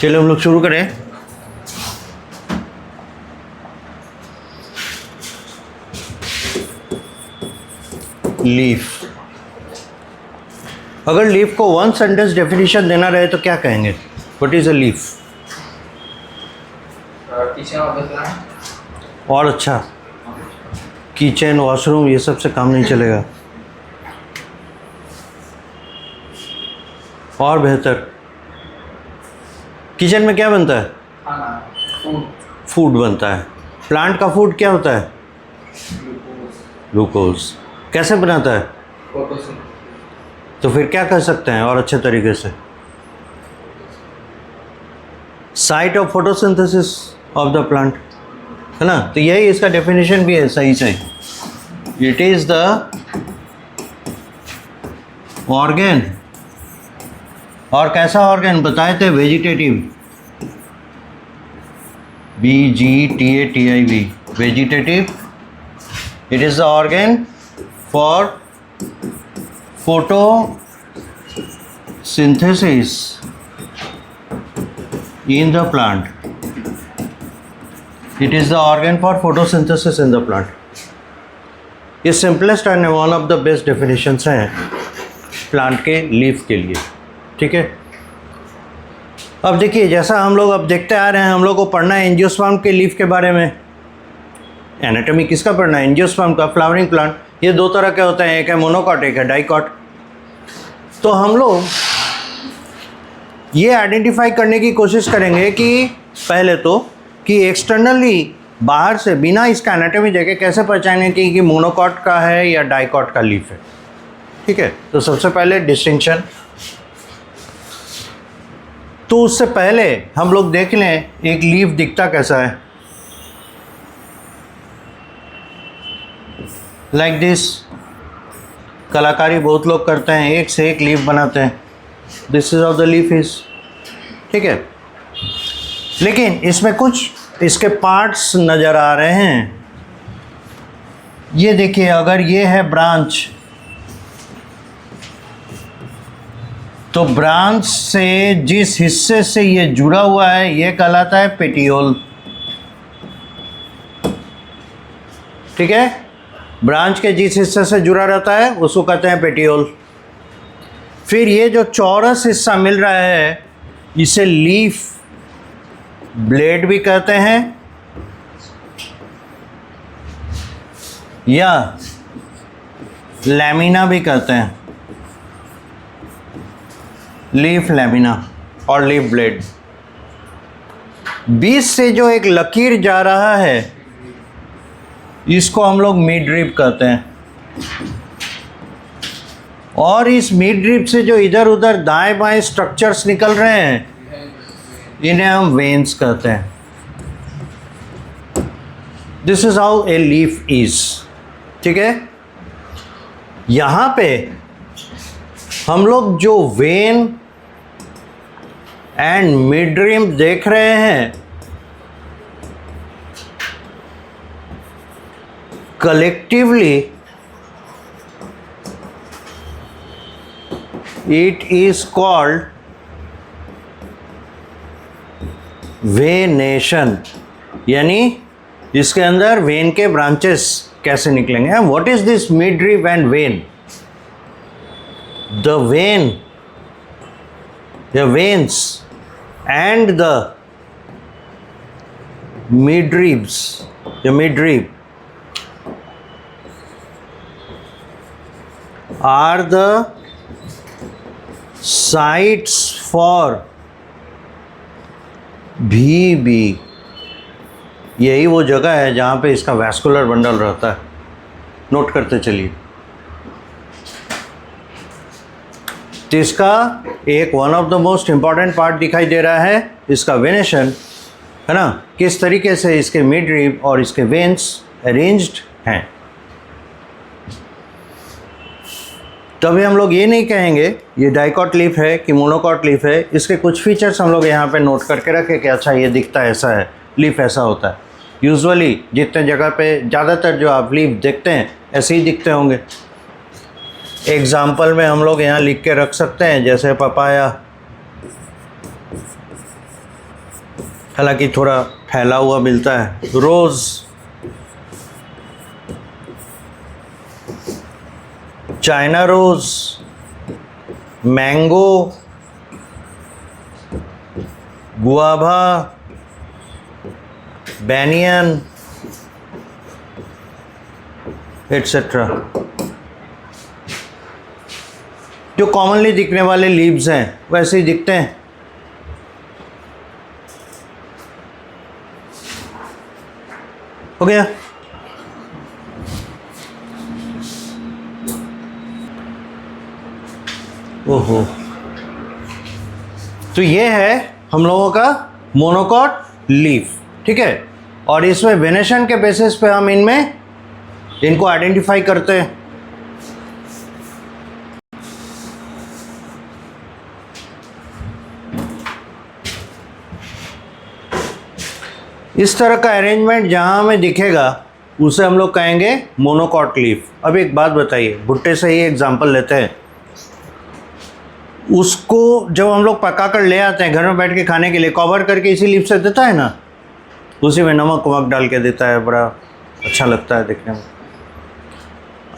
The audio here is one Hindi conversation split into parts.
चलिए हम लोग शुरू करें। लीफ। अगर लीफ को वन सेंटेंस डेफिनेशन देना रहे तो क्या कहेंगे? What is a leaf? और अच्छा, किचन, वॉशरूम, ये सब से काम नहीं चलेगा। और बेहतर, किचन में क्या बनता है? फूड बनता है। प्लांट का फूड क्या होता है? ग्लूकोज। कैसे बनाता है? तो फिर क्या कह सकते हैं और अच्छे तरीके से? Site of photosynthesis of the plant, है ना? तो यही इसका डेफिनेशन भी है सही से। It is the organ. और कैसा ऑर्गन बताए थे? Vegetative, VGTATIV, vegetative. It is the organ for photosynthesis in the plant. It is the organ for photosynthesis in the plant. ये simplest and one of the best definitions हैं प्लांट के लीफ के लिए। ठीक है, अब देखिए, जैसा हम लोग अब देखते आ रहे हैं, हम लोग को पढ़ना है एंजियोस्पर्म के लीफ के बारे में। एनाटॉमी किसका पढ़ना है? एंजियोस्पर्म का। फ्लावरिंग प्लांट ये दो तरह के होते हैं, एक है मोनोकॉट, एक है डाइकॉट। तो हम लोग ये आइडेंटिफाई करने की कोशिश करेंगे कि पहले तो कि एक्सटर्नली, बाहर से, बिना इसका एनाटॉमी देखे कैसे पहचानें कि मोनोकॉट का है या डाइकॉट का लीफ है। ठीक है, तो सबसे पहले डिस्टिंक्शन। तो उससे पहले हम लोग देख लें एक लीफ दिखता कैसा है। Like this. कलाकारी बहुत लोग करते हैं, एक से एक लीफ बनाते हैं। This is of the leaf is. ठीक है, लेकिन इसमें कुछ इसके पार्ट्स नज़र आ रहे हैं। ये देखिए, अगर ये है ब्रांच, तो ब्रांच से जिस हिस्से से ये जुड़ा हुआ है ये कहलाता है पेटियोल। ठीक है, ब्रांच के जिस हिस्से से जुड़ा रहता है उसको कहते हैं पेटियोल। फिर ये जो चौरस हिस्सा मिल रहा है इसे लीफ ब्लेड भी कहते हैं या लैमिना भी कहते हैं। लीफ लैमिना और लीफ ब्लेड। बीच से जो एक लकीर जा रहा है इसको हम लोग मिडरिप कहते हैं। और इस मिडरिप से जो इधर उधर दाएं बाएं स्ट्रक्चर्स निकल रहे हैं इन्हें हम वेन्स कहते हैं। This is how a leaf is. ठीक है, यहाँ पे हम लोग जो वेन एंड मिडरिप देख रहे हैं, collectively it is called venation. यानी इसके अंदर वेन के ब्रांचेस कैसे निकलेंगे। What is this midrib and vein? The vein, the veins and the midribs, the midrib are the sites for VB। यही वो जगह है जहाँ पे इसका वैस्कुलर बंडल रहता है। नोट करते चलिए। तो इसका एक one of the most important part दिखाई दे रहा है इसका वेनेशन, है ना? किस तरीके से इसके मिडरिप और इसके वेन्स अरेंज्ड हैं। तभी हम लोग ये नहीं कहेंगे ये डाइकॉट लीफ है कि मोनोकॉट लीफ है। इसके कुछ फीचर्स हम लोग यहाँ पे नोट करके रखें कि अच्छा ये दिखता ऐसा है, लीफ ऐसा होता है। यूजुअली जितने जगह पे ज़्यादातर जो आप लीफ देखते हैं ऐसे ही दिखते होंगे। एग्ज़ाम्पल में हम लोग यहाँ लिख के रख सकते हैं, जैसे पपाया, हालांकि थोड़ा फैला हुआ मिलता है। Rose, China rose, mango, guava, banyan etcetera, जो कॉमनली दिखने वाले लीव्स हैं वैसे ही दिखते हैं। हो गया। ओहो, तो ये है हम लोगों का मोनोकॉट लीफ, ठीक है। और इसमें वेनेशन के बेसिस पे हम इनको आइडेंटिफाई करते हैं। इस तरह का अरेंजमेंट जहां हमें दिखेगा उसे हम लोग कहेंगे मोनोकॉट लीफ। अब एक बात बताइए, भुट्टे से ही एग्जांपल लेते हैं। उसको जब हम लोग पका कर ले आते हैं घर में बैठ के खाने के लिए, कवर करके इसी लीफ से देता है ना, उसी में नमक वमक डाल के देता है, बड़ा अच्छा लगता है देखने में।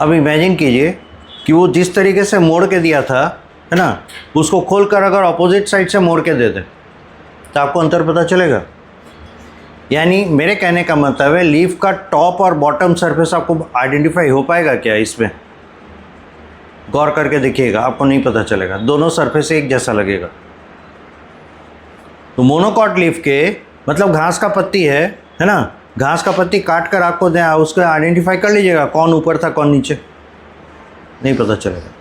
अब इमेजिन कीजिए कि वो जिस तरीके से मोड़ के दिया था, है ना, उसको खोल कर अगर अपोजिट साइड से मोड़ के दे दे तो आपको अंतर पता चलेगा। यानी मेरे कहने का मतलब है लीफ का टॉप और बॉटम सरफेस आपको आइडेंटिफाई हो पाएगा क्या? इसमें गौर करके देखिएगा, आपको नहीं पता चलेगा, दोनों सरफेस एक जैसा लगेगा। तो मोनोकॉट लीफ के मतलब घास का पत्ती है ना, घास का पत्ती काट कर आपको दें, उसको आइडेंटिफाई कर लीजिएगा कौन ऊपर था कौन नीचे, नहीं पता चलेगा।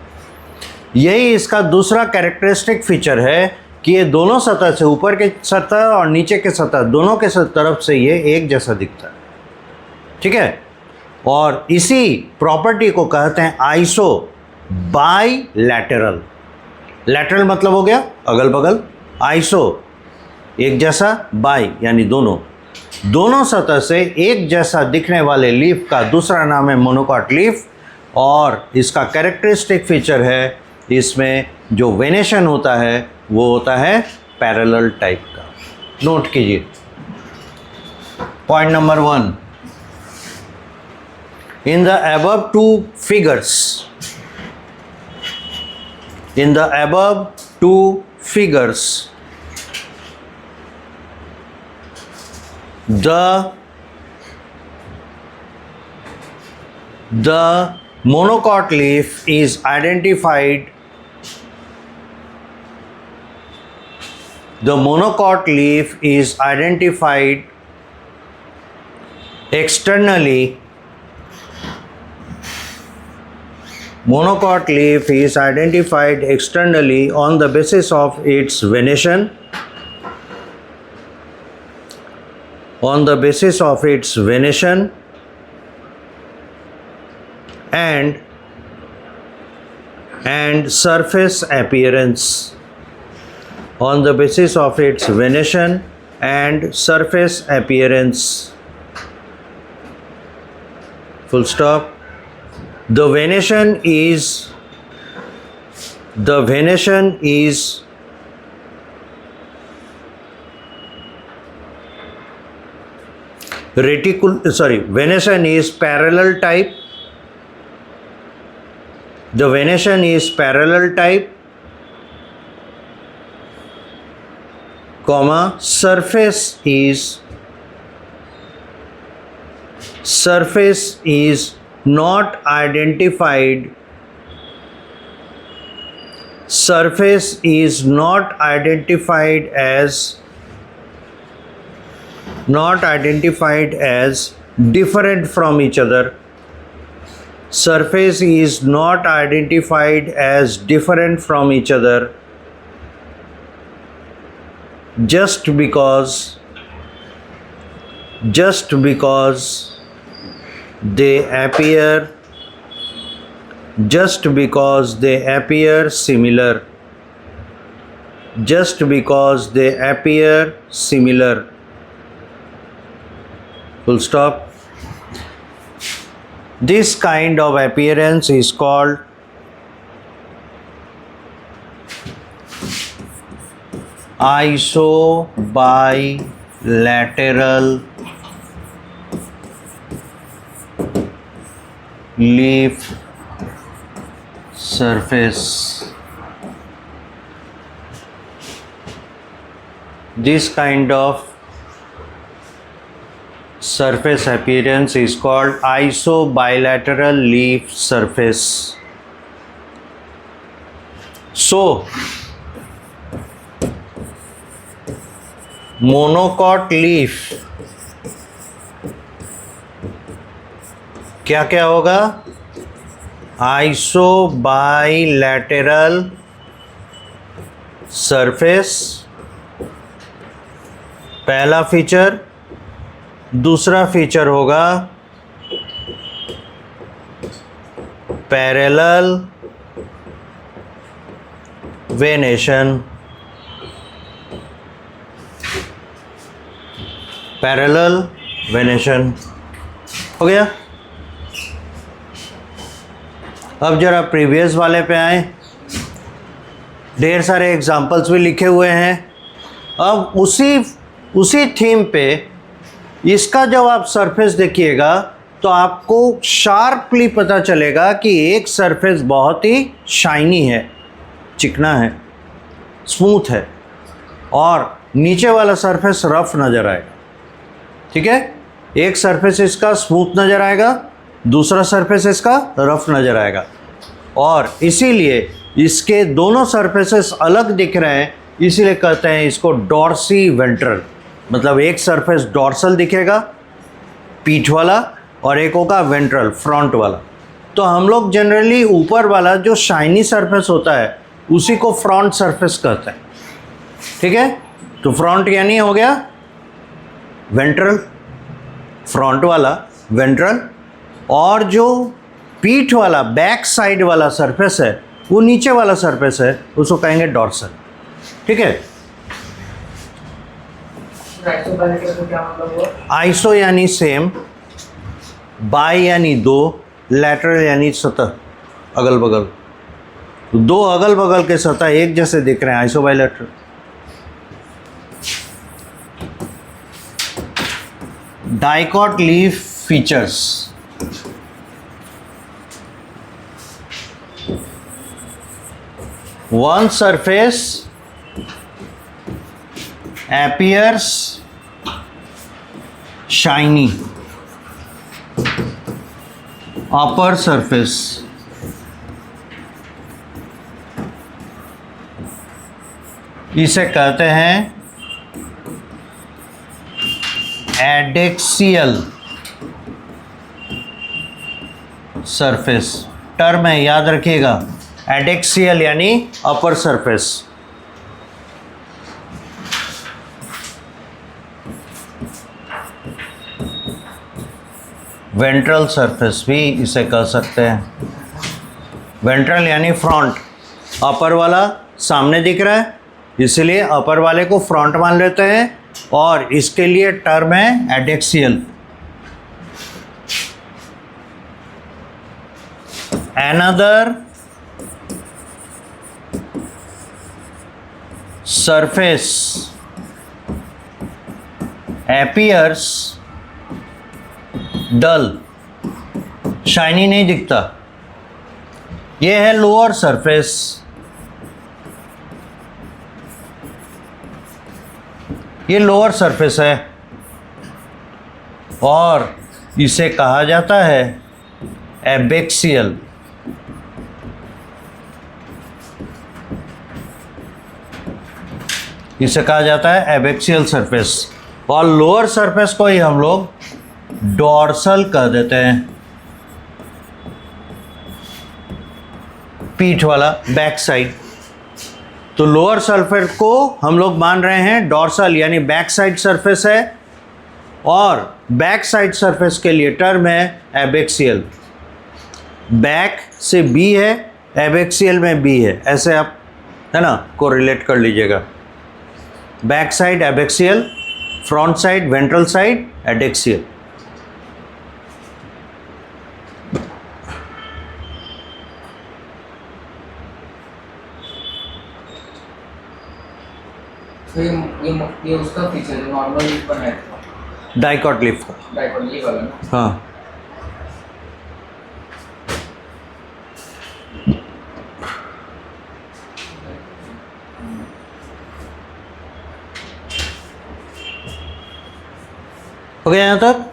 यही इसका दूसरा कैरेक्टरिस्टिक फीचर है कि ये दोनों सतह से, ऊपर के सतह और नीचे के सतह, दोनों के तरफ से ये एक जैसा दिखता है, ठीक है। और इसी प्रॉपर्टी को कहते हैं आइसो बाइलैटरल। लैटरल मतलब हो गया अगल बगल, आइसो एक जैसा, बाई यानी दोनों सतह से एक जैसा दिखने वाले लीफ का दूसरा नाम है मोनोकॉट लीफ। और इसका कैरेक्टरिस्टिक फीचर है, इसमें जो वेनेशन होता है वो होता है पैरेलल टाइप का। नोट कीजिए point number 1, in the above two figures, in the above two figures, the monocot leaf is identified, the monocot leaf is identified externally. Monocot leaf is identified externally on the basis of its venation, on the basis of its venation and surface appearance, on the basis of its venation and surface appearance. Full stop. The venation is venation is parallel type. The venation is parallel type, comma, surface is not identified, surface is not identified as different from each other. Surface is not identified as different from each other just because they appear similar. Full stop. This kind of appearance is called isobilateral. lateral leaf surface. This kind of surface appearance is called isobilateral leaf surface. So monocot leaf क्या क्या होगा? आइसोबाइलैटरल सरफेस पहला फीचर। दूसरा फीचर होगा पैरेलल वेनेशन। पैरेलल वेनेशन हो गया। अब जरा प्रीवियस वाले पे आए, ढेर सारे एग्जांपल्स भी लिखे हुए हैं। अब उसी थीम पे इसका जब आप सरफेस देखिएगा तो आपको शार्पली पता चलेगा कि एक सरफेस बहुत ही शाइनी है, चिकना है, स्मूथ है, और नीचे वाला सरफेस रफ नज़र आएगा। ठीक है, एक सरफेस इसका स्मूथ नज़र आएगा, दूसरा सरफेस इसका रफ नज़र आएगा, और इसीलिए इसके दोनों सरफेसेस अलग दिख रहे हैं, इसीलिए कहते हैं इसको डॉर्सी वेंट्रल। मतलब एक सरफेस डॉर्सल दिखेगा पीठ वाला, और एक होगा वेंट्रल फ्रंट वाला। तो हम लोग जनरली ऊपर वाला जो शाइनी सरफेस होता है उसी को फ्रंट सरफेस कहते हैं। ठीक है, तो फ्रंट यानी हो गया वेंट्रल, फ्रंट वाला वेंट्रल, और जो पीठ वाला बैक साइड वाला सरफेस है वो नीचे वाला सरफेस है, उसको कहेंगे डॉर्सल। ठीक है, आइसो यानी सेम, बाई यानी दो, लैटरल यानी सतह अगल बगल। दो अगल बगल के सतह एक जैसे दिख रहे हैं, iso bilateral. Dicot leaf features. One surface appears shiny, upper surface इसे कहते हैं एडेक्सियल सरफेस। टर्म है, याद रखिएगा, एडेक्सियल यानी अपर सरफेस। वेंट्रल सरफेस भी इसे कह सकते हैं। वेंट्रल यानी फ्रंट, अपर वाला सामने दिख रहा है इसलिए अपर वाले को फ्रंट मान लेते हैं, और इसके लिए टर्म है adaxial. Another surface appears dull, shiny नहीं दिखता। ये है लोअर सरफेस। ये लोअर सरफेस है और इसे कहा जाता है एबेक्सियल। इसे कहा जाता है एबेक्सियल सरफेस, और लोअर सरफेस को ही हम लोग डॉर्सल कह देते हैं। पीठ वाला बैक साइड। तो लोअर सरफेस को हम लोग मान रहे हैं डॉर्सल यानी बैक साइड सरफेस है, और बैक साइड सरफेस के लिए टर्म है एबेक्सियल। बैक से बी है, एबेक्सियल में बी है, ऐसे आप है ना को रिलेट कर लीजिएगा। Back side abaxial, front side ventral side adaxial. तो ये उसका फीचर है नॉर्मल लीफ बनाया था डाइकॉट लीफ का। डाइकॉट ये वाला ना। हाँ हो गया यहाँ तक।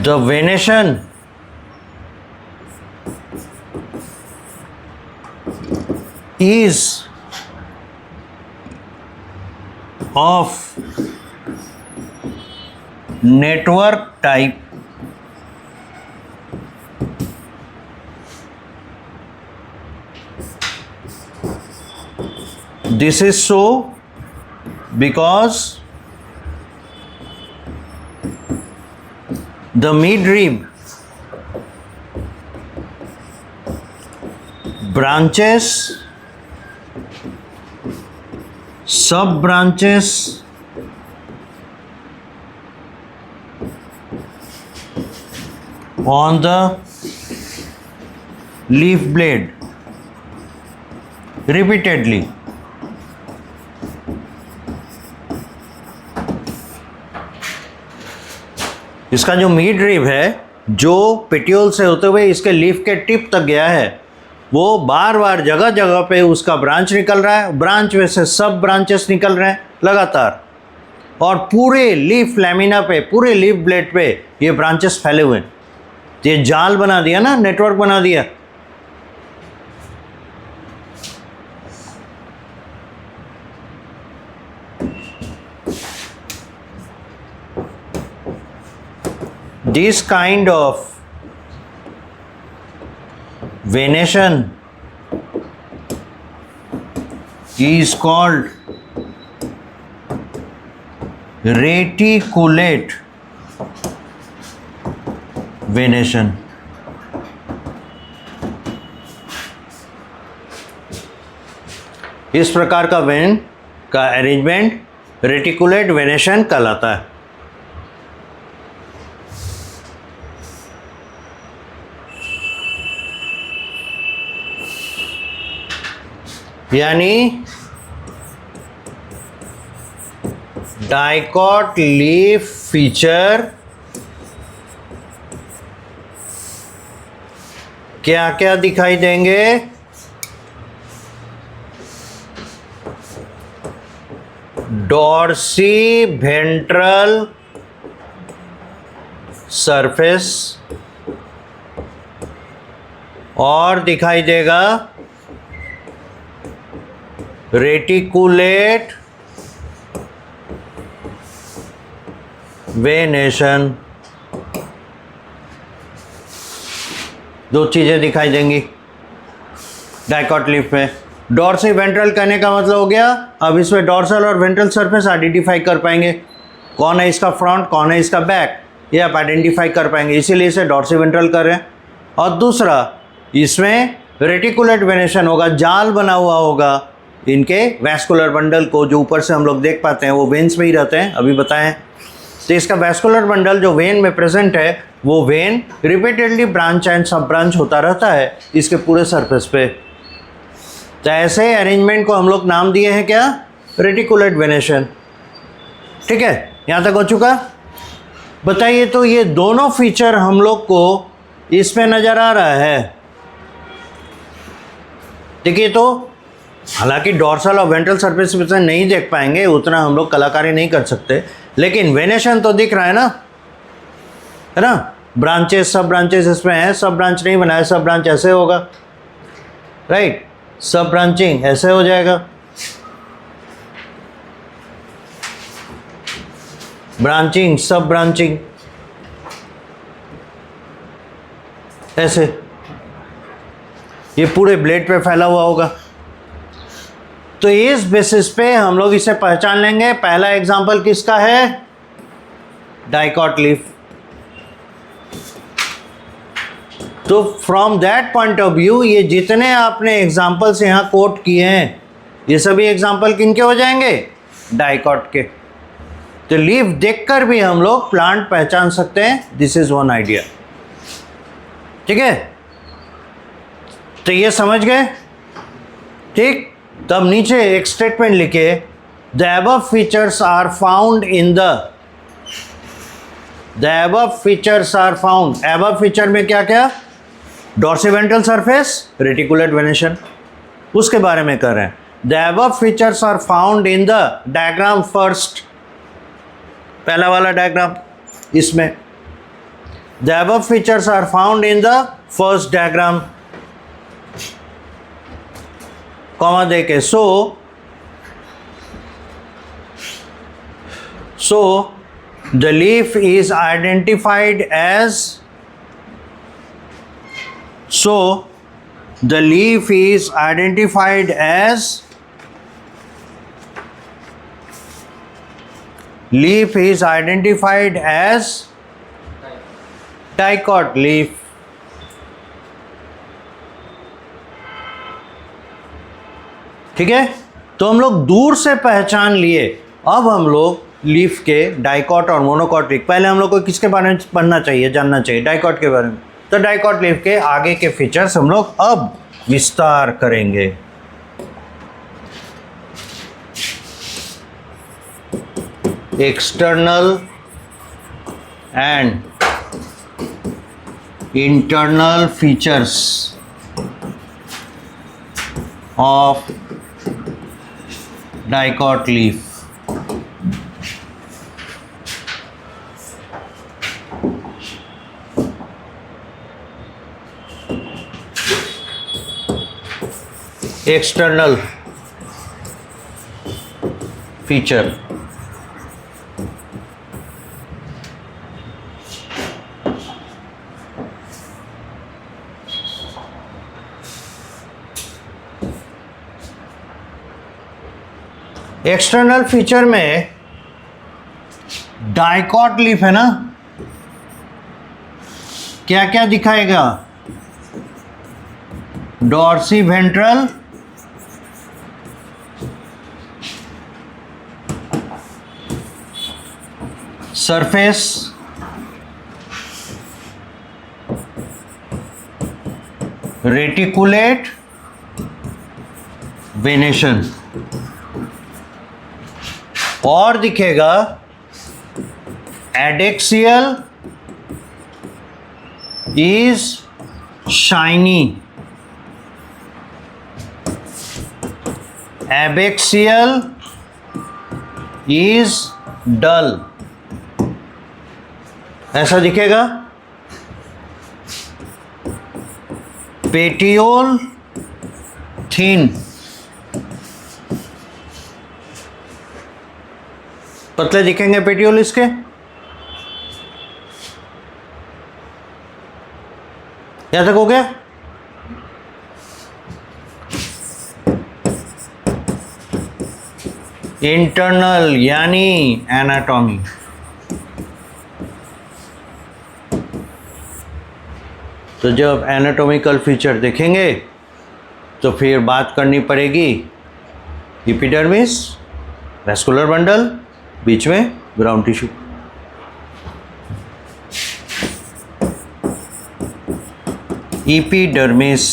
The venation is of network type this is so because the midrib branches sub branches on the leaf blade repeatedly. इसका जो मिड रिब है जो पेट्यूल से होते हुए इसके लीफ के टिप तक गया है वो बार बार जगह जगह पे उसका ब्रांच निकल रहा है, ब्रांच में से सब ब्रांचेस निकल रहे हैं लगातार और पूरे लीफ लैमिना पे पूरे लीफ ब्लेड पे ये ब्रांचेस फैले हुए हैं। ये जाल बना दिया ना, नेटवर्क बना दिया। This kind of venation is called reticulate venation. इस प्रकार का वेन का अरेंजमेंट रेटिकुलेट वेनेशन कहलाता है। यानी डाइकॉट लीफ फीचर क्या क्या दिखाई देंगे? डॉर्सी वेंट्रल सरफेस और दिखाई देगा रेटिकुलेट वेनेशन। दो चीज़ें दिखाई देंगी डाइकॉट लीफ में। डॉर्सी वेंट्रल कहने का मतलब हो गया अब इसमें डॉर्सल और वेंट्रल सरफेस आइडेंटिफाई कर पाएंगे, कौन है इसका फ्रंट कौन है इसका बैक, ये आप आइडेंटिफाई कर पाएंगे, इसीलिए इसे डॉर्सी वेंट्रल कर रहे हैं। और दूसरा इसमें रेटिकुलेट वेनेशन होगा, जाल बना हुआ होगा इनके वैस्कुलर बंडल को, जो ऊपर से हम लोग देख पाते हैं वो वेन्स में ही रहते हैं, अभी बताएं। तो इसका वैस्कुलर बंडल जो वेन में प्रेजेंट है वो वेन रिपीटेडली ब्रांच एंड सब ब्रांच होता रहता है इसके पूरे सरफेस पे। तो ऐसे अरेंजमेंट को हम लोग नाम दिए हैं क्या? Reticulate venation. ठीक है, यहाँ तक हो चुका। बताइए तो ये दोनों फीचर हम लोग को इसमें नज़र आ रहा है। देखिए तो हालांकि डॉर्सल और वेंट्रल सरफेस पे नहीं देख पाएंगे, उतना हम लोग कलाकारी नहीं कर सकते, लेकिन वेनेशन तो दिख रहा है ना, ब्रांचेस सब ब्रांचेस इसमें है, सब ब्रांच नहीं बनाया, सब ब्रांच ऐसे होगा, राइट, सब ब्रांचिंग ऐसे हो जाएगा, ब्रांचिंग सब ब्रांचिंग ऐसे, ये पूरे ब्लेड पे फैला हुआ होगा। तो इस बेसिस पे हम लोग इसे पहचान लेंगे। पहला एग्जांपल किसका है? Dicot leaf. तो from that point of view ये जितने आपने एग्जांपल्स यहाँ कोट किए हैं ये सभी एग्जांपल किनके हो जाएंगे? डाइकॉट के। तो लीफ देखकर भी हम लोग प्लांट पहचान सकते हैं. This is one idea. ठीक है, तो ये समझ गए. ठीक, तब नीचे एक स्टेटमेंट लिखे, the above features are found in the above features are found. Above feature में क्या क्या? डॉर्सिवेंट्रल सरफेस, रेटिकुलेट वेनेशन, उसके बारे में कर रहे हैं. The above features are found in the diagram first, पहला वाला डायग्राम इसमें. The above features are found in the first diagram, comma देके. So the leaf is identified as, so the leaf is identified as, leaf is identified as dicot leaf. ठीक है, तो हम लोग दूर से पहचान लिए. अब हम लोग लीफ के डाइकॉट और मोनोकॉटिक, पहले हम लोग को किसके बारे में पढ़ना चाहिए, जानना चाहिए? डाइकॉट के बारे में. तो डाइकॉट लीफ के आगे के फीचर्स हम लोग अब विस्तार करेंगे. External and internal features of dicot leaf. External feature, external feature में डाइकॉट लीफ है ना, क्या क्या दिखाएगा? Dorsiventral, surface, reticulate venation, और दिखेगा adaxial is shiny, abaxial is dull, ऐसा दिखेगा. पेटियोल थिन, पतले दिखेंगे पेटियोल इसके. यहां तक हो गया. इंटरनल यानी एनाटॉमी. तो जब एनाटॉमिकल फीचर देखेंगे तो फिर बात करनी पड़ेगी एपिडर्मिस, वैस्कुलर बंडल, बीच में ground tissue. Epidermis,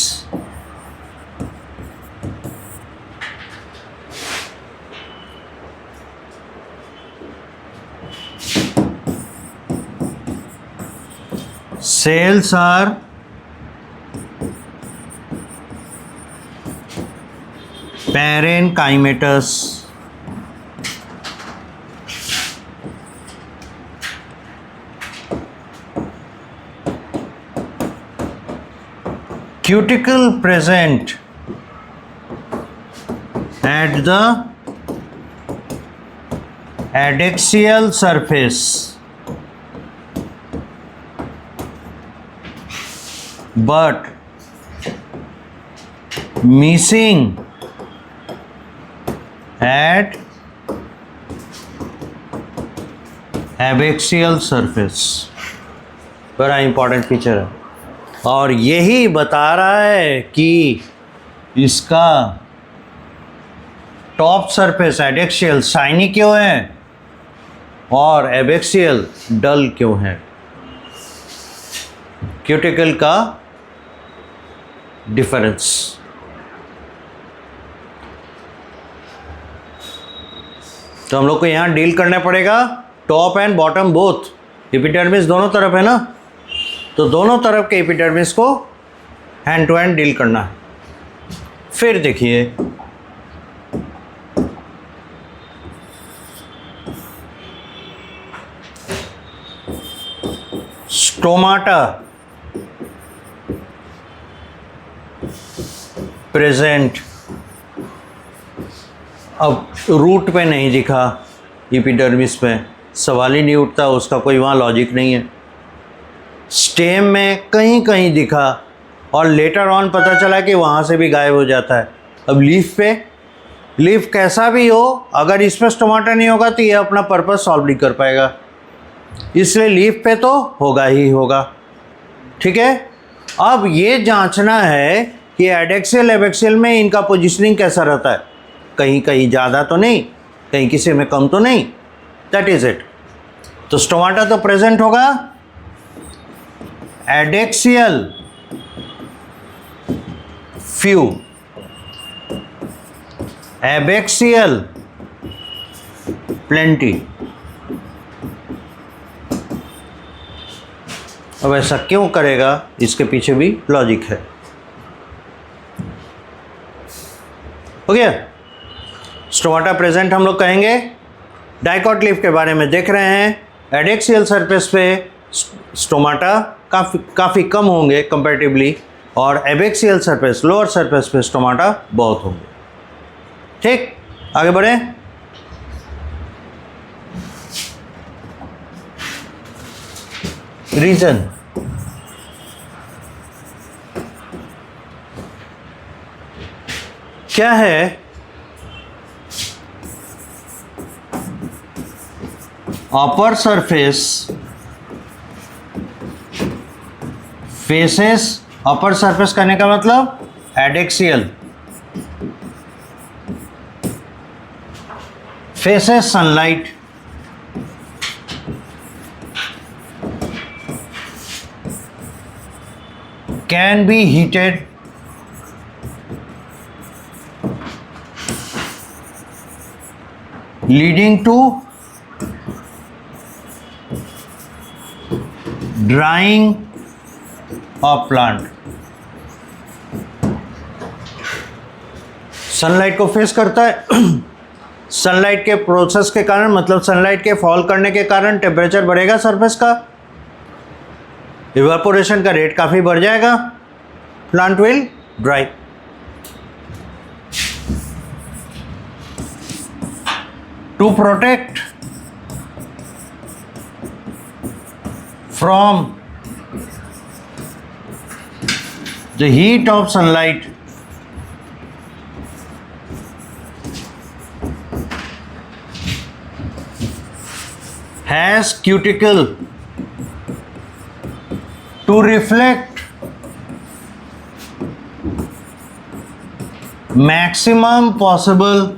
cells are parenchymatous. Cuticle present at the adaxial surface, but missing at abaxial surface. बड़ा इंपॉर्टेंट फीचर है और यही बता रहा है कि इसका टॉप सरफेस एडेक्सियल शाइनी क्यों है. और एबेक्सियल डल क्यों है? क्यूटिकल का डिफरेंस। तो हम लोग को यहाँ डील करना पड़ेगा top and bottom both, epidermis दोनों तरफ है ना, तो दोनों तरफ के एपिडर्मिस को हैंड टू हैंड डील करना है। फिर देखिए स्टोमाटा प्रेजेंट, अब रूट पे नहीं दिखा, एपिडर्मिस पे सवाल ही नहीं उठता, उसका कोई वहाँ लॉजिक नहीं है। स्टेम में कहीं कहीं दिखा और लेटर ऑन पता चला कि वहाँ से भी गायब हो जाता है। अब लीफ पे, लीफ कैसा भी हो, अगर इस पर स्टोमाटा नहीं होगा तो ये अपना पर्पस सॉल्व नहीं कर पाएगा, इसलिए लीफ पे तो होगा ही होगा। ठीक है, अब ये जांचना है कि एडेक्सियल एबेक्सियल में इनका पोजीशनिंग कैसा रहता है, कहीं कहीं ज़्यादा तो नहीं, कहीं किसी में कम तो नहीं, दैट इज़ इट। तो स्टोमाटा तो प्रेजेंट होगा, एडेक्सियल फ्यू, एबेक्सियल प्लेंटी। अब ऐसा क्यों करेगा, इसके पीछे भी लॉजिक है। हो गया, स्टोमाटा प्रेजेंट हम लोग कहेंगे। डाइकॉट लीफ के बारे में देख रहे हैं, एडेक्सियल सरफेस पे स्टोमाटा काफ़ी कम होंगे कंपैरेटिवली, और एबेक्सियल सरफेस लोअर सरफेस पे स्टोमाटा बहुत होंगे। ठीक, आगे बढ़े। रीजन, क्या है? Upper surface faces, upper surface करने का मतलब adaxial, faces sunlight, can be heated, leading to drying of plant। Sunlight को फेस करता है, सनलाइट के प्रोसेस के कारण, मतलब सनलाइट के फॉल करने के कारण टेम्परेचर बढ़ेगा सरफेस का, इवेपोरेशन का रेट काफ़ी बढ़ जाएगा, plant will dry. To protect from the heat of sunlight, has cuticle to reflect maximum possible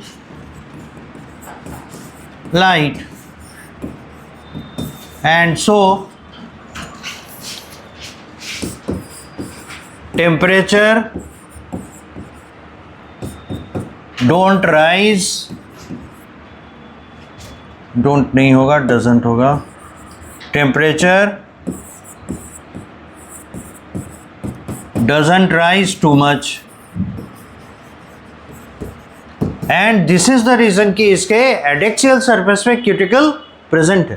light, and so temperature don't rise, don't नहीं होगा, doesn't होगा, temperature doesn't rise too much, and this is the reason कि इसके एडेक्सियल सरफेस पे क्यूटिकल प्रेजेंट है।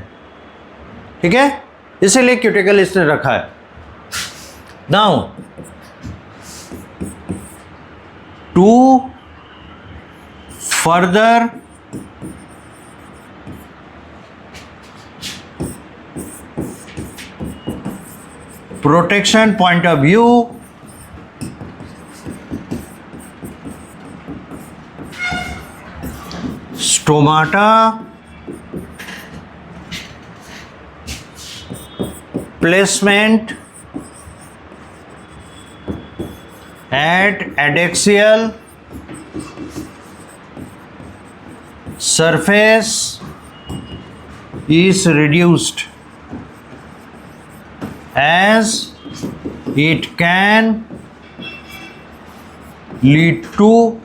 ठीक है, इसीलिए क्यूटिकल इसने रखा है। Now to further protection point of view, stomata placement at adaxial surface is reduced as it can lead to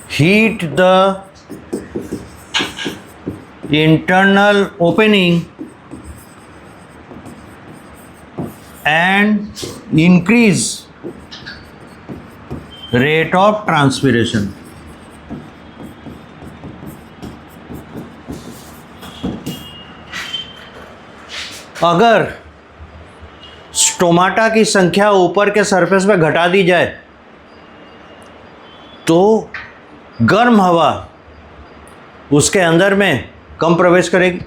heat the internal opening and increase rate of transpiration. अगर स्टोमाटा की संख्या ऊपर के सरफेस पे घटा दी जाए तो गर्म हवा उसके अंदर में कम प्रवेश करेगी,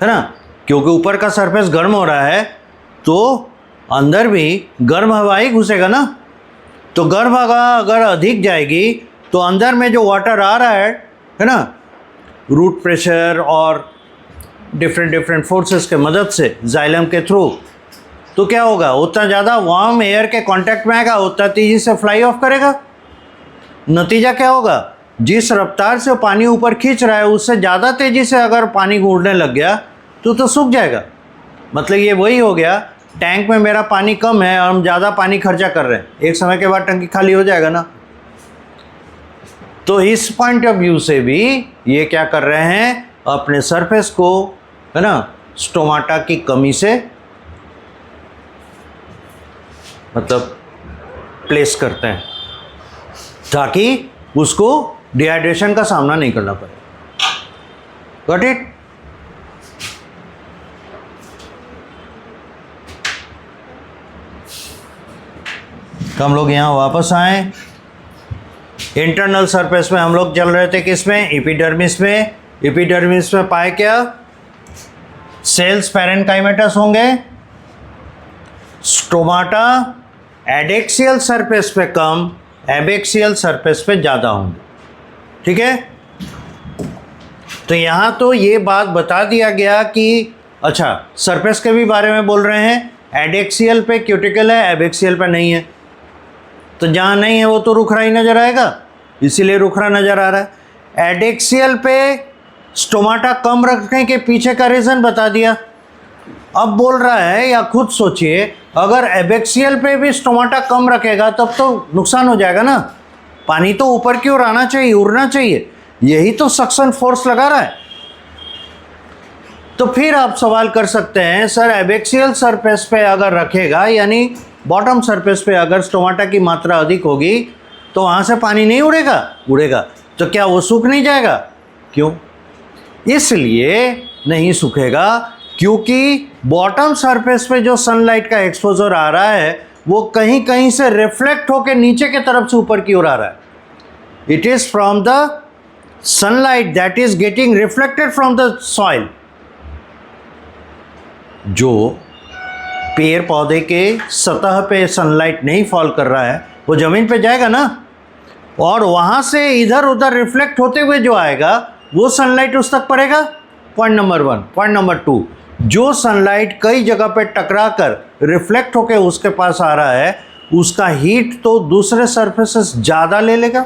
है ना, क्योंकि ऊपर का सरफेस गर्म हो रहा है तो अंदर भी गर्म हवा ही घुसेगा ना। तो गर्म हवा अगर अधिक जाएगी तो अंदर में जो वाटर आ रहा है ना, रूट प्रेशर और डिफरेंट फोर्सेस के मदद से जाइलम के थ्रू, तो क्या होगा, उतना ज़्यादा वार्म एयर के कांटेक्ट में आएगा, उतना तेज़ी से फ्लाई ऑफ करेगा। नतीजा क्या होगा, जिस रफ्तार से पानी ऊपर खींच रहा है उससे ज़्यादा तेज़ी से अगर पानी उड़ने लग गया तो सूख जाएगा। मतलब ये वही हो गया, टैंक में मेरा पानी कम है और हम ज़्यादा पानी खर्चा कर रहे हैं, एक समय के बाद टंकी खाली हो जाएगा ना। तो इस पॉइंट ऑफ व्यू से भी ये क्या कर रहे हैं, अपने सरफेस को, है ना, स्टोमाटा की कमी से मतलब प्लेस करते हैं ताकि उसको डिहाइड्रेशन का सामना नहीं करना पड़े। Got it? तो हम लोग यहाँ वापस आए। इंटरनल सरफेस में हम लोग चल रहे थे किसमें, एपिडर्मिस में। एपिडर्मिस में पाए क्या, सेल्स पैरेन्काइमेटस होंगे, स्टोमाटा एडेक्सियल सरफेस पे कम, एबेक्सियल सरफेस पे ज़्यादा होंगे। ठीक है, तो यहाँ तो ये बात बता दिया गया कि अच्छा सरफेस के भी बारे में बोल रहे हैं, एडेक्सियल पे क्यूटिकल है, एबेक्सियल पे नहीं है। तो जहाँ नहीं है वो तो रुखरा ही नज़र आएगा, इसीलिए रुखरा नज़र आ रहा है। एडेक्सियल पे स्टोमाटा कम रखने के पीछे का रीज़न बता दिया। अब बोल रहा है, या खुद सोचिए, अगर एबेक्सियल पे भी स्टोमाटा कम रखेगा तब तो नुकसान हो जाएगा ना। पानी तो ऊपर की ओर आना चाहिए, उड़ना चाहिए, यही तो सक्शन फोर्स लगा रहा है। तो फिर आप सवाल कर सकते हैं, सर एबेक्सियल सरफेस पे अगर रखेगा, यानी बॉटम सरफेस पे अगर स्टोमाटा की मात्रा अधिक होगी तो वहाँ से पानी नहीं उड़ेगा? उड़ेगा। तो क्या वो सूख नहीं जाएगा? क्यों? इसलिए नहीं सूखेगा क्योंकि बॉटम सरफेस पे जो सनलाइट का एक्सपोजर आ रहा है वो कहीं कहीं से रिफ्लेक्ट होकर नीचे के तरफ से ऊपर की ओर आ रहा है। It is from the sunlight that is getting reflected from the soil. जो पेड़ पौधे के सतह पे सनलाइट नहीं फॉल कर रहा है वो ज़मीन पे जाएगा ना, और वहाँ से इधर उधर रिफ्लेक्ट होते हुए जो आएगा वो सनलाइट उस तक पड़ेगा। Point number 1। पॉइंट नंबर 2, जो सनलाइट कई जगह पे टकरा कर रिफ्लेक्ट होकर उसके पास आ रहा है उसका हीट तो दूसरे सरफेसेस ज़्यादा ले लेगा।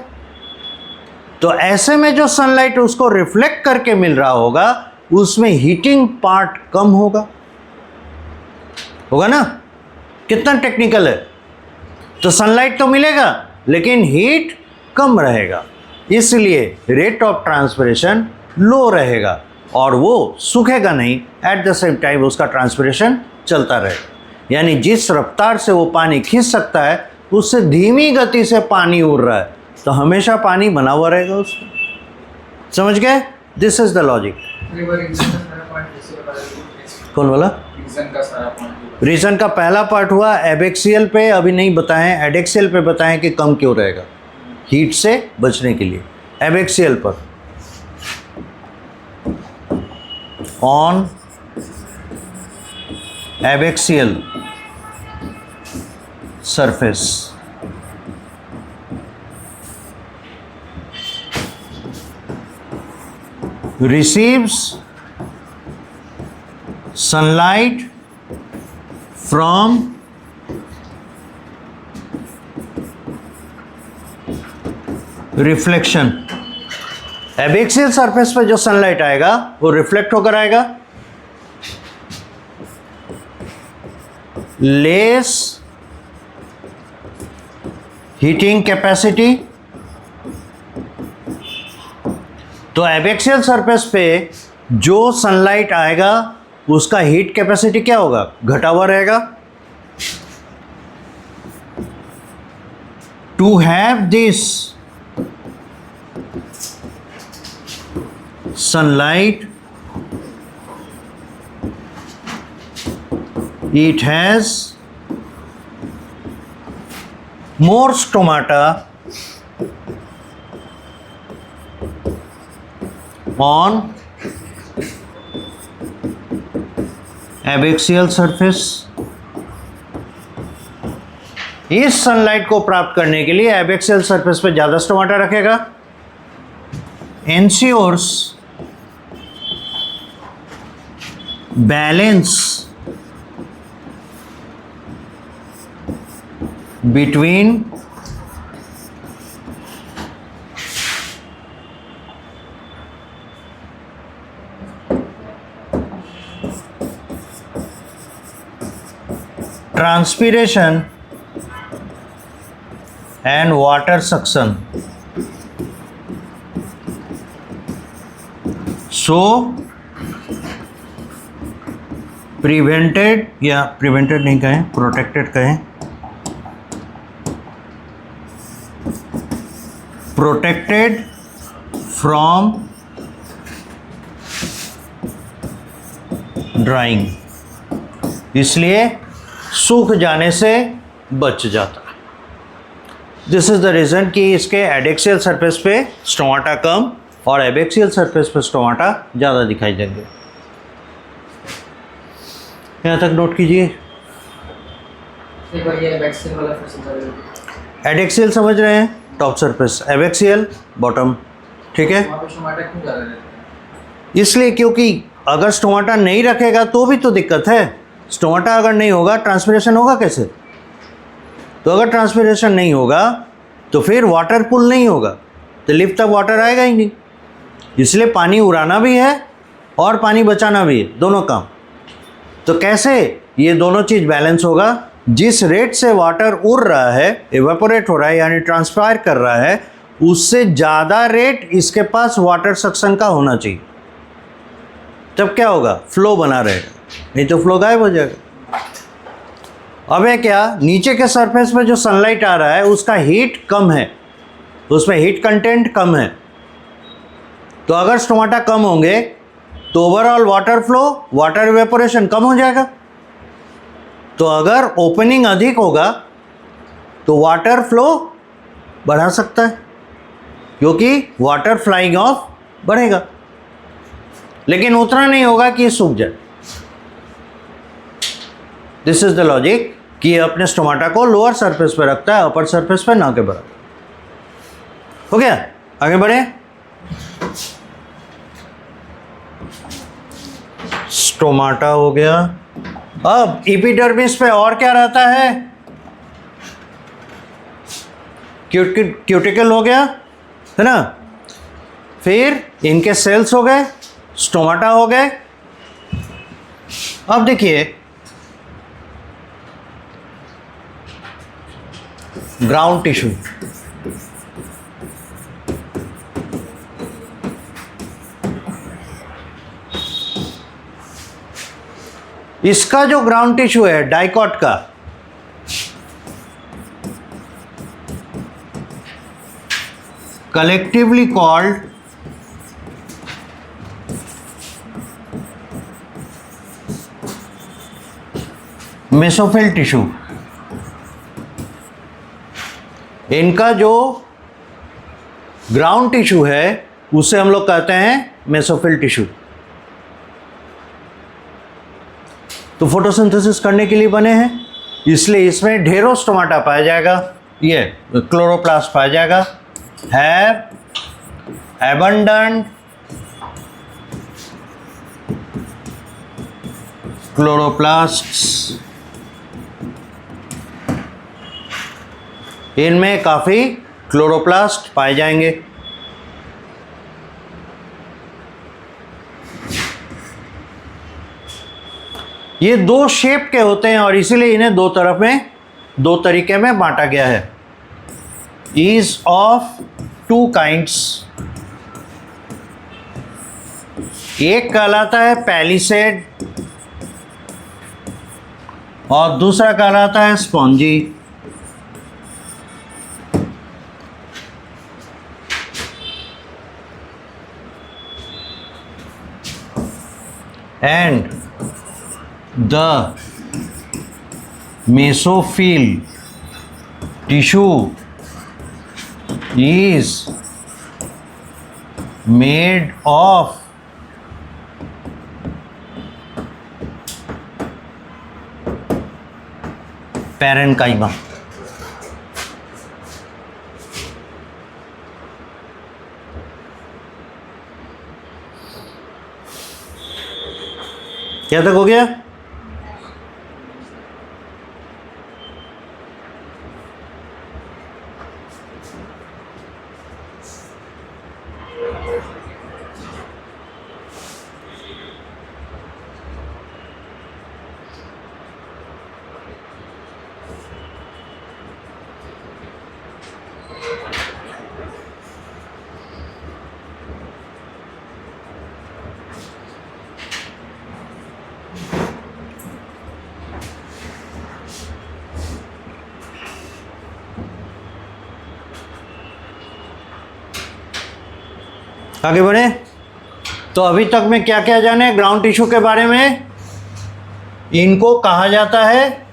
तो ऐसे में जो सनलाइट उसको रिफ्लेक्ट करके मिल रहा होगा उसमें हीटिंग पार्ट कम होगा ना। कितना टेक्निकल है। तो सनलाइट तो मिलेगा लेकिन हीट कम रहेगा, इसलिए रेट ऑफ ट्रांसपिरेशन लो रहेगा और वो सूखेगा नहीं। एट द सेम टाइम उसका ट्रांसपिरेशन चलता रहेगा, यानी जिस रफ्तार से वो पानी खींच सकता है उससे धीमी गति से पानी उड़ रहा है तो हमेशा पानी बना हुआ रहेगा उसमें। समझ गए? This is the logic. कौन बोला? रीज़न का पहला पार्ट हुआ एबेक्सियल पे, अभी नहीं बताएं, एडेक्सियल पे बताएं कि कम क्यों रहेगा हीट से बचने के लिए। एबेक्सियल पर on abaxial surface receives sunlight from reflection abaxial surface पे जो सनलाइट आएगा वो रिफ्लेक्ट होकर आएगा, लेस हीटिंग कैपेसिटी। तो एबैक्सियल सरफेस पे जो सनलाइट आएगा उसका हीट कैपेसिटी क्या होगा, घटा हुआ रहेगा। To have this sunlight, it has more stomata on abaxial surface। इस सनलाइट को प्राप्त करने के लिए एबैक्सियल सरफेस पे ज़्यादा स्टोमाटा रखेगा। ensures balance between transpiration and water suction। So prevented, या प्रिवेंटेड नहीं कहें, प्रोटेक्टेड कहें, प्रोटेक्टेड फ्रॉम ड्राइंग, इसलिए सूख जाने से बच जाता है। दिस इज द रीज़न कि इसके एडेक्सियल सरफेस पे स्टोमाटा कम और एबैक्सियल सरफेस पे स्टोमाटा ज़्यादा दिखाई देंगे। यहाँ तक नोट कीजिए। एडेक्सियल समझ रहे हैं, टॉप सरफेस, एबैक्सियल बॉटम, ठीक है। इसलिए क्योंकि अगर स्टोमाटा नहीं रखेगा तो भी तो दिक्कत है। स्टोमाटा अगर नहीं होगा ट्रांसपिरेशन होगा कैसे? तो अगर ट्रांसपिरेशन नहीं होगा तो फिर वाटर पुल नहीं होगा, तो लिफ्ट तक वाटर आएगा ही नहीं। इसलिए पानी उड़ाना भी है और पानी बचाना भी है, दोनों काम। तो कैसे ये दोनों चीज़ बैलेंस होगा? जिस रेट से वाटर उड़ रहा है, एवेपोरेट हो रहा है यानी ट्रांसपायर कर रहा है, उससे ज़्यादा रेट इसके पास वाटर सक्शन का होना चाहिए। तब क्या होगा? फ्लो बना रहेगा, नहीं तो फ्लो गायब हो जाएगा। अब है क्या, नीचे के सरफेस पे जो सनलाइट आ रहा है उसका हीट कम है, उसमें हीट कंटेंट कम है। तो अगर स्टोमाटा कम होंगे तो overall water flow, water evaporation कम हो जाएगा। तो अगर ओपनिंग अधिक होगा तो वाटर फ्लो बढ़ा सकता है, क्योंकि वाटर फ्लाइंग ऑफ बढ़ेगा, लेकिन उतना नहीं होगा कि सूख जाए। दिस इज द लॉजिक कि अपने स्टोमाटा को लोअर सरफेस पे रखता है, अपर सरफेस पे ना के बराबर। हो गया, आगे बढ़े। स्टोमाटा हो गया। अब एपिडर्मिस पे और क्या रहता है? क्यूटिकल हो गया, है ना। फिर इनके सेल्स हो गए, स्टोमाटा हो गए। अब देखिए ग्राउंड टिश्यू, इसका जो ग्राउंड टिश्यू है डाइकॉट का, कलेक्टिवली कॉल्ड मेसोफिल टिश्यू। इनका जो ग्राउंड टिश्यू है उसे हम लोग कहते हैं मेसोफिल टिश्यू। तो फोटोसिंथेसिस करने के लिए बने हैं, इसलिए इसमें ढेरों स्टोमाटा पाया जाएगा। ये क्लोरोप्लास्ट पाया जाएगा, हैव एबंडेंट क्लोरोप्लास्ट्स। इनमें काफ़ी क्लोरोप्लास्ट पाए जाएंगे। ये दो शेप के होते हैं और इसीलिए इन्हें दो तरफ में, दो तरीके में बांटा गया है। इज ऑफ टू काइंड्स, एक कहलाता है पैलिसेड और दूसरा कहलाता है spongy. And the mesophyll tissue is made of parenchyma. क्या तक हो गया? आगे बढ़े। तो अभी तक में क्या क्या जाने ग्राउंड टिश्यू के बारे में? इनको कहा जाता है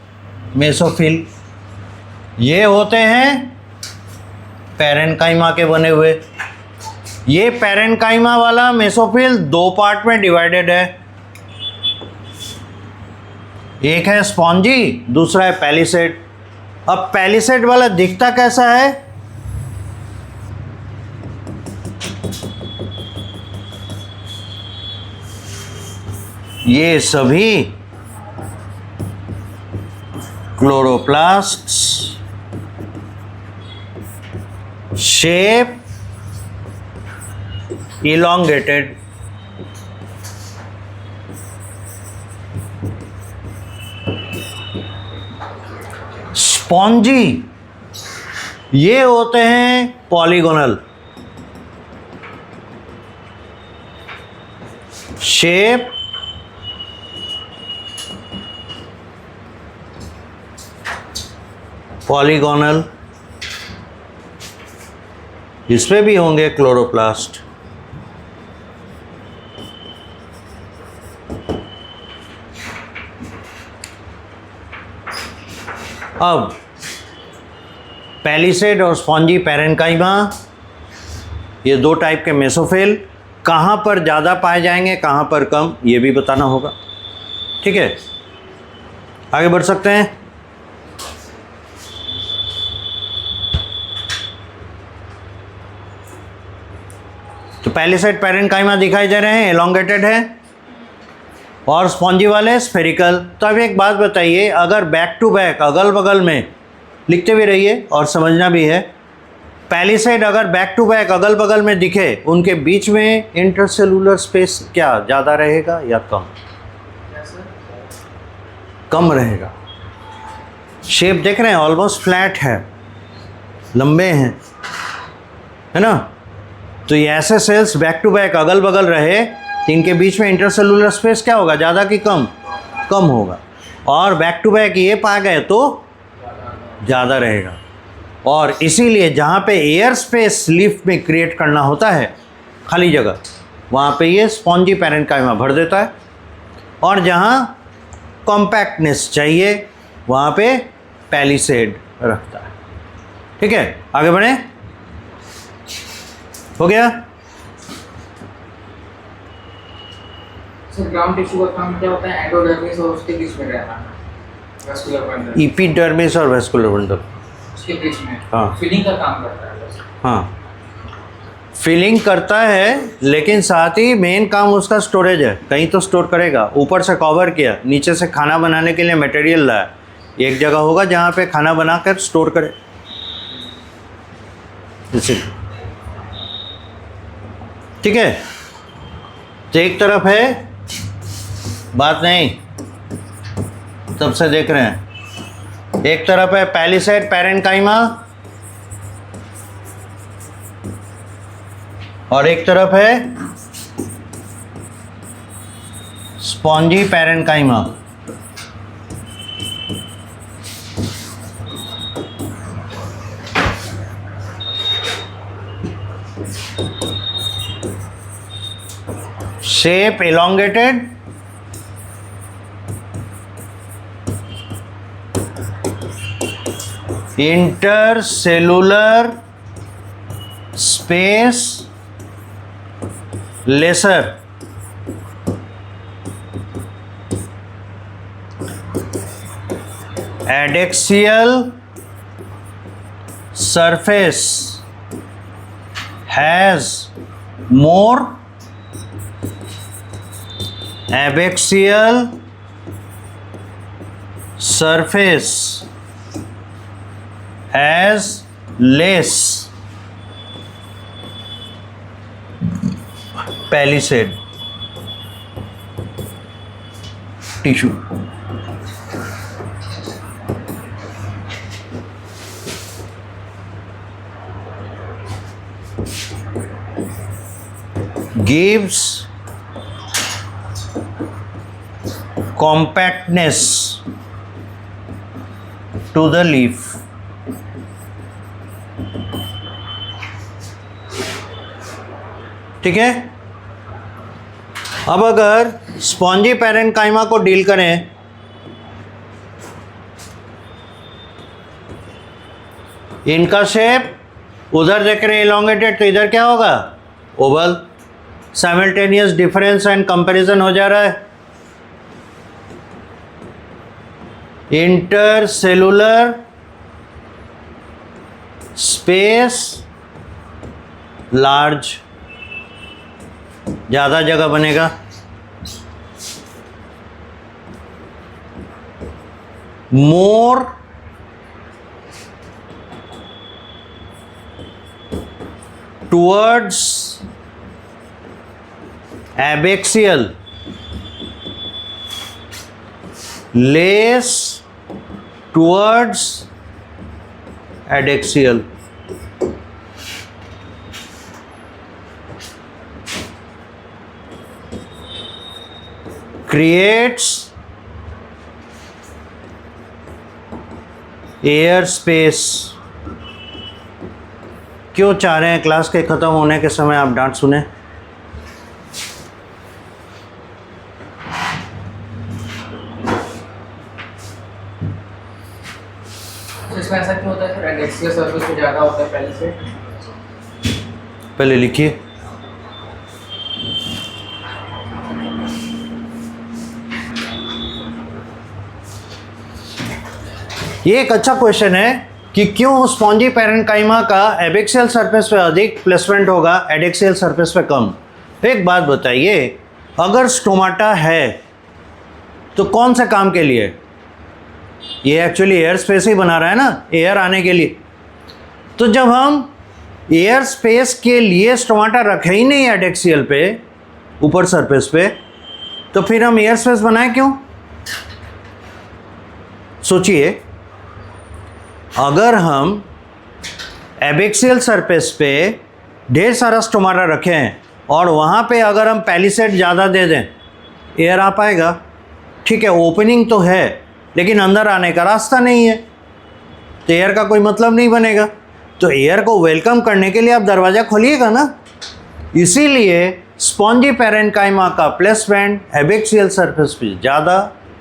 मेसोफिल। ये होते हैं पैरेन्काइमा के बने हुए। ये पैरेन्काइमा वाला मेसोफिल दो पार्ट में डिवाइडेड है, एक है स्पॉन्जी, दूसरा है पैलिसेड। अब पैलिसेड वाला दिखता कैसा है? ये सभी क्लोरोप्लास्ट्स, शेप इलोंगेटेड, स्पॉन्जी ये होते हैं पॉलीगोनल, शेप पॉलीगोनल, इसमें भी होंगे क्लोरोप्लास्ट। अब पैलिसेड और स्पॉन्जी पैरेन्काइमा, ये दो टाइप के मेसोफिल कहाँ पर ज़्यादा पाए जाएंगे, कहाँ पर कम, ये भी बताना होगा। ठीक है, आगे बढ़ सकते हैं। तो पैलिसेड पैरेन्काइमा दिखाई दे रहे हैं, एलोंगेटेड है, और स्पॉन्जी वाले स्फेरिकल। तो अब एक बात बताइए, अगर बैक टू बैक अगल बगल में, लिखते भी रहिए और समझना भी है, पैलिसेड अगर बैक टू बैक अगल बगल में दिखे, उनके बीच में इंटरसेलुलर स्पेस क्या ज़्यादा रहेगा या कम? कम रहेगा। शेप देख रहे हैं, ऑलमोस्ट फ्लैट है, लंबे हैं, है ना। तो ये ऐसे सेल्स बैक टू बैक अगल बगल रहे तो इनके बीच में इंटरसेलुलर स्पेस क्या होगा, ज़्यादा कि कम? कम होगा। और बैक टू बैक ये पा गए तो ज़्यादा रहेगा। और इसीलिए जहाँ पे एयर स्पेस लीफ में क्रिएट करना होता है, खाली जगह, वहाँ पे ये स्पॉन्जी पैरेन्काइमा भर देता है, और जहाँ कॉम्पैक्टनेस चाहिए वहाँ पे पैलिसेड रखता है। ठीक है, आगे बढ़े। हो गया। सर ग्राउंड टिश्यू का काम क्या होता है? एंडोडर्मिस और उसके बीच में रहना, वेस्कुलर बंडल, एपिडर्मिस और वेस्कुलर बंडल उसके बीच में। हाँ, फिलिंग का काम करता है बस। हाँ, फिलिंग करता है, लेकिन साथ ही मेन काम उसका स्टोरेज है। कहीं तो स्टोर करेगा, ऊपर से कवर किया, नीचे से खाना बनाने के लिए मटेरियल लाया, एक जगह होगा जहाँ पे खाना बनाकर स्टोर करे। इसी ठीक है। तो एक तरफ है बात नहीं, तब से देख रहे हैं। एक तरफ है पैलिसेड पैरेन्काइमा और एक तरफ है spongy parenchyma. Shape elongated, intercellular space lesser, adaxial surface has more, abaxial surface has less। Palisade tissue. gives compactness to the leaf। ठीक है। अब अगर स्पॉन्जी पैरेन्काइमा को डील करें, इनका शेप उधर देख रहे हैं इलोंगेटेड, तो इधर क्या होगा? Oval. Simultaneous difference and comparison हो जा रहा है। इंटरसेलुलर स्पेस लार्ज, ज़्यादा जगह बनेगा। More towards abaxial, less towards adaxial. creates air space. क्यों चाह रहे हैं क्लास के ख़त्म होने के समय आप डांट सुने? इसमें ऐसा क्यों होता है सर? एडेक्सियल सरफेस पे ज़्यादा होता है पहले से। पहले लिखिए। ये एक अच्छा क्वेश्चन है कि क्यों स्पॉन्जी पैरेन्काइमा का एबेक्सियल सरफेस पे अधिक प्लेसमेंट होगा, एडेक्सियल सरफेस पे कम। एक बात बताइए, अगर स्टोमाटा है तो कौन से काम के लिए? ये एक्चुअली एयर स्पेस ही बना रहा है ना, एयर आने के लिए। तो जब हम एयर स्पेस के लिए स्टोमाटा रखे ही नहीं एडेक्सियल पे, ऊपर सरफेस पे, तो फिर हम एयर स्पेस बनाए क्यों? सोचिए, अगर हम एबेक्सियल सरफेस पे ढेर सारा स्टोमाटा रखें और वहाँ पे अगर हम पैलिसेड ज़्यादा दे दें, एयर आ पाएगा? ठीक है, ओपनिंग तो है लेकिन अंदर आने का रास्ता नहीं है, तो एयर का कोई मतलब नहीं बनेगा। तो एयर को वेलकम करने के लिए आप दरवाज़ा खोलिएगा ना। इसीलिए स्पॉन्जी पैरेन्काइमा का प्लेसमेंट एबेक्सियल सरफेस पे ज़्यादा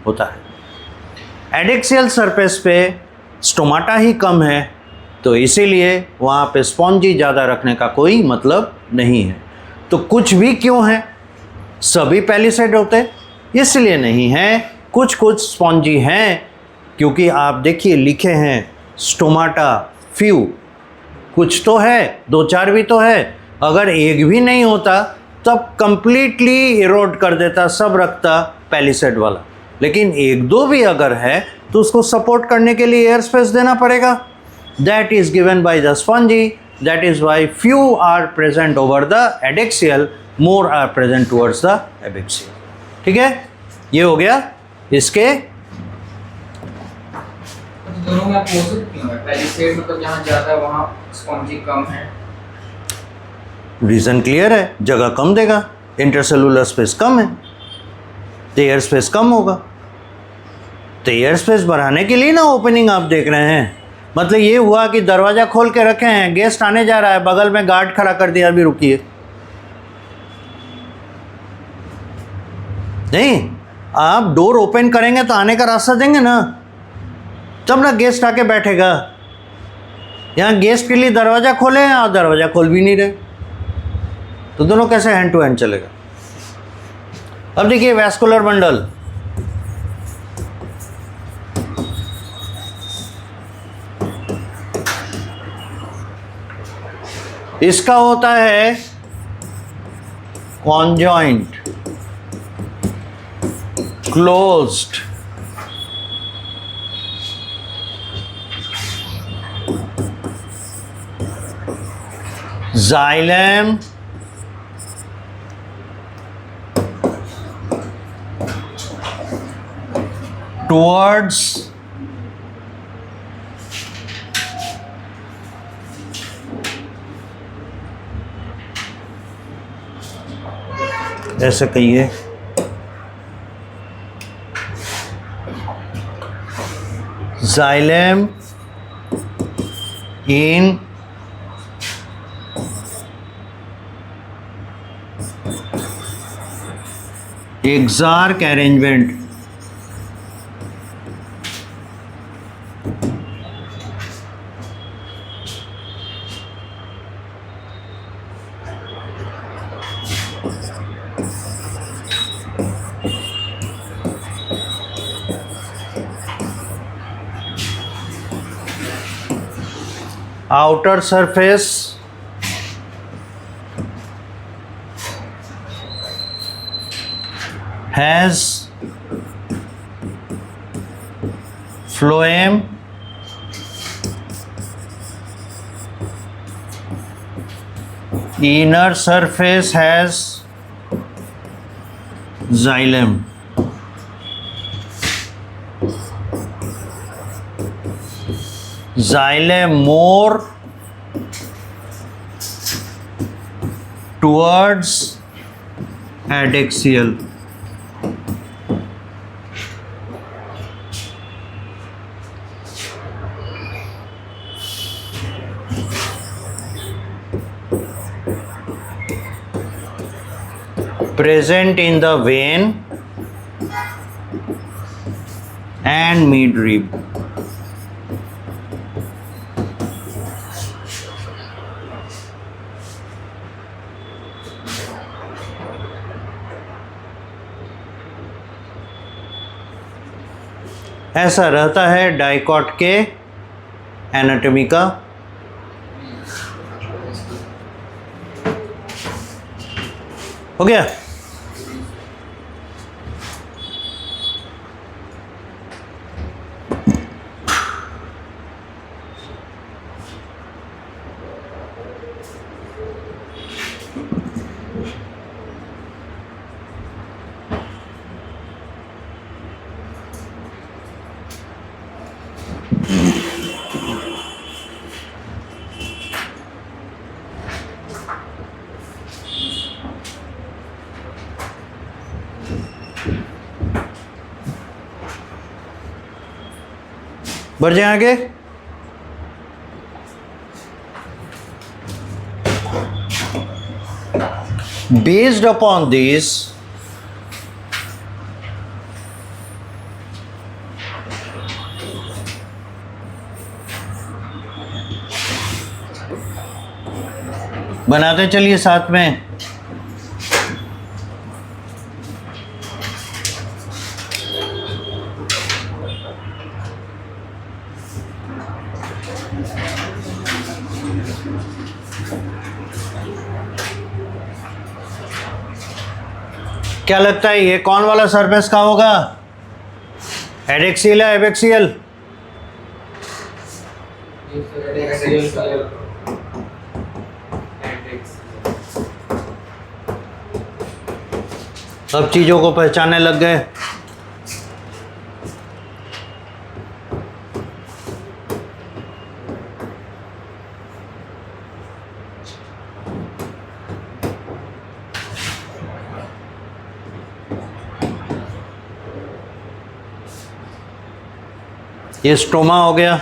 होता है। एडेक्सियल सरफेस पे स्टोमाटा ही कम है, तो इसीलिए वहाँ पे स्पॉन्जी ज़्यादा रखने का कोई मतलब नहीं है। तो कुछ भी क्यों है, सभी पैलिसेड होते इसलिए नहीं है, कुछ कुछ स्पॉन्जी हैं। क्योंकि आप देखिए लिखे हैं स्टोमाटा फ्यू, कुछ तो है, दो चार भी तो है। अगर एक भी नहीं होता तब कंप्लीटली इरोड कर देता, सब रखता पैलिसेड वाला। लेकिन एक दो भी अगर है तो उसको सपोर्ट करने के लिए एयर स्पेस देना पड़ेगा। That is given by the spongy, that is why few are present over the adaxial, more are present towards the abaxial. ठीक है, ये हो गया इसके दोनों में अपोजिट क्यों है? पहली साइड मतलब जहाँ ज़्यादा है वहाँ स्पॉन्जी कम है। रीज़न क्लियर है, जगह कम देगा, इंटरसेलुलर स्पेस कम है तो एयर स्पेस कम होगा। तो एयर स्पेस बढ़ाने के लिए ना ओपनिंग आप देख रहे हैं। मतलब ये हुआ कि दरवाज़ा खोल के रखे हैं, गेस्ट आने जा रहा है, बगल में गार्ड खड़ा कर दिया, अभी रुकिए। नहीं, आप डोर ओपन करेंगे तो आने का रास्ता देंगे ना, तब ना गेस्ट आके बैठेगा। यहाँ गेस्ट के लिए दरवाज़ा खोले हैं और दरवाज़ा खोल भी नहीं रहे, तो दोनों कैसे हैंड टू हैंड चलेगा। अब देखिए वैस्कुलर बंडल, इसका होता है कॉन्जॉइंट क्लोज्ड, xylem towards ऐसे कहिए xylem in exarch arrangement, outer surface has phloem, inner surface has xylem. Xylem more towards adaxial. Present in the vein and midrib. ऐसा रहता है डाइकॉट के एनाटॉमी का। हो गया। बढ़ जाए आगे। Based upon this, बनाते चलिए साथ में। क्या लगता है ये कौन वाला सरफेस का होगा? एडेक्सियल या एबेक्सियल? सब चीज़ों को पहचानने लग गए। ये स्टोमा हो गया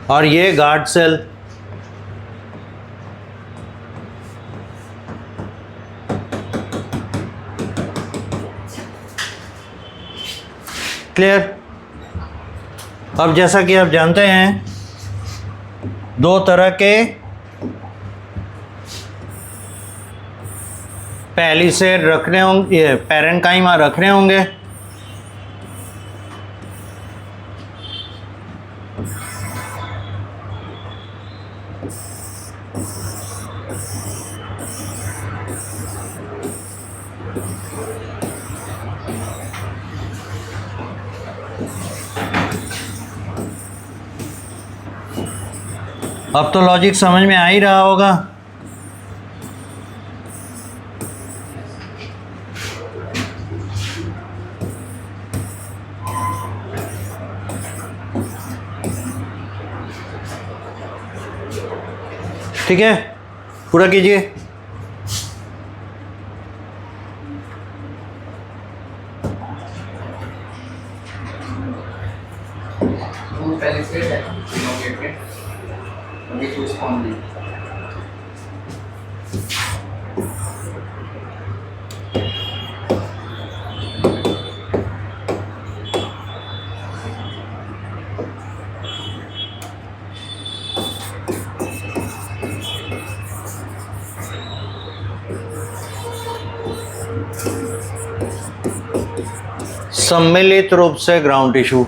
और ये गार्ड सेल। क्लियर। अब जैसा कि आप जानते हैं दो तरह के पहली से रखने होंगे, ये पैरेन्काइमा रखने होंगे। अब तो लॉजिक समझ में आ ही रहा होगा। ठीक है, पूरा कीजिए। वो पहले से है लॉकेट में अभी तो स्पॉन दी। सम्मिलित रूप से ग्राउंड टिश्यू।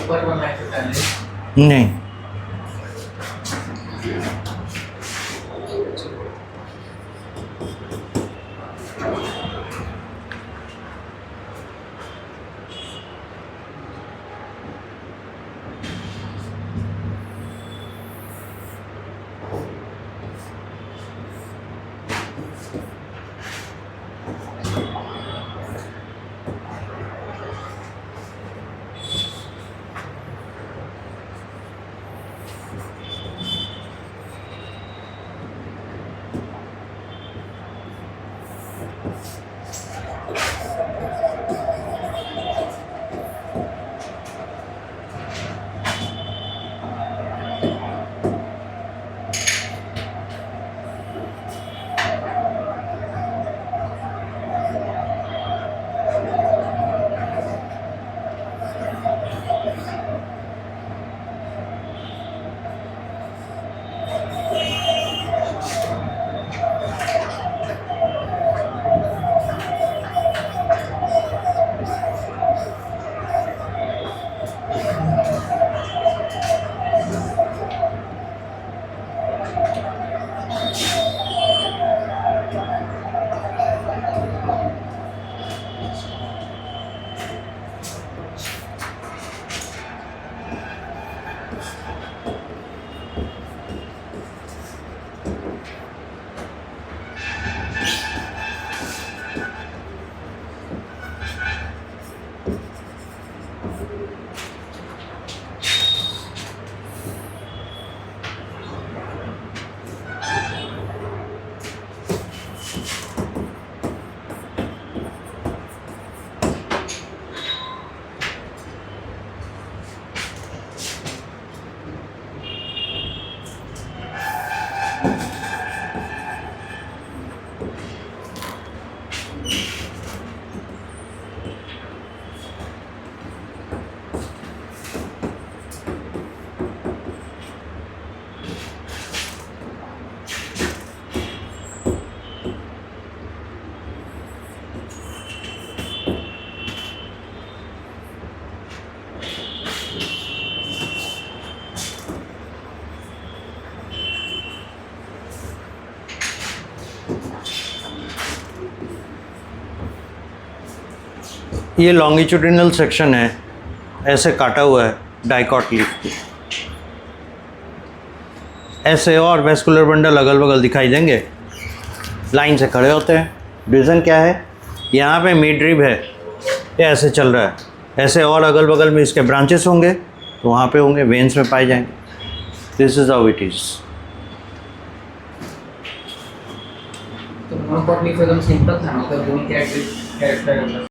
ऊपर का मैच पहले नहीं, ये लॉन्गिट्यूडिनल सेक्शन है, ऐसे काटा हुआ है डाइकॉट लीफ। ऐसे और वेस्कुलर बंडल अगल बगल दिखाई देंगे, लाइन से खड़े होते हैं। रीज़न क्या है, यहाँ पे मिड रिब है, ये ऐसे चल रहा है, ऐसे और अगल बगल में इसके ब्रांचेस होंगे तो वहाँ पे होंगे, वेन्स में पाए जाएंगे। This is how it is. तो मोनोकॉट लीफ एकदम सिंपल था, मतलब वो कैरेक्टर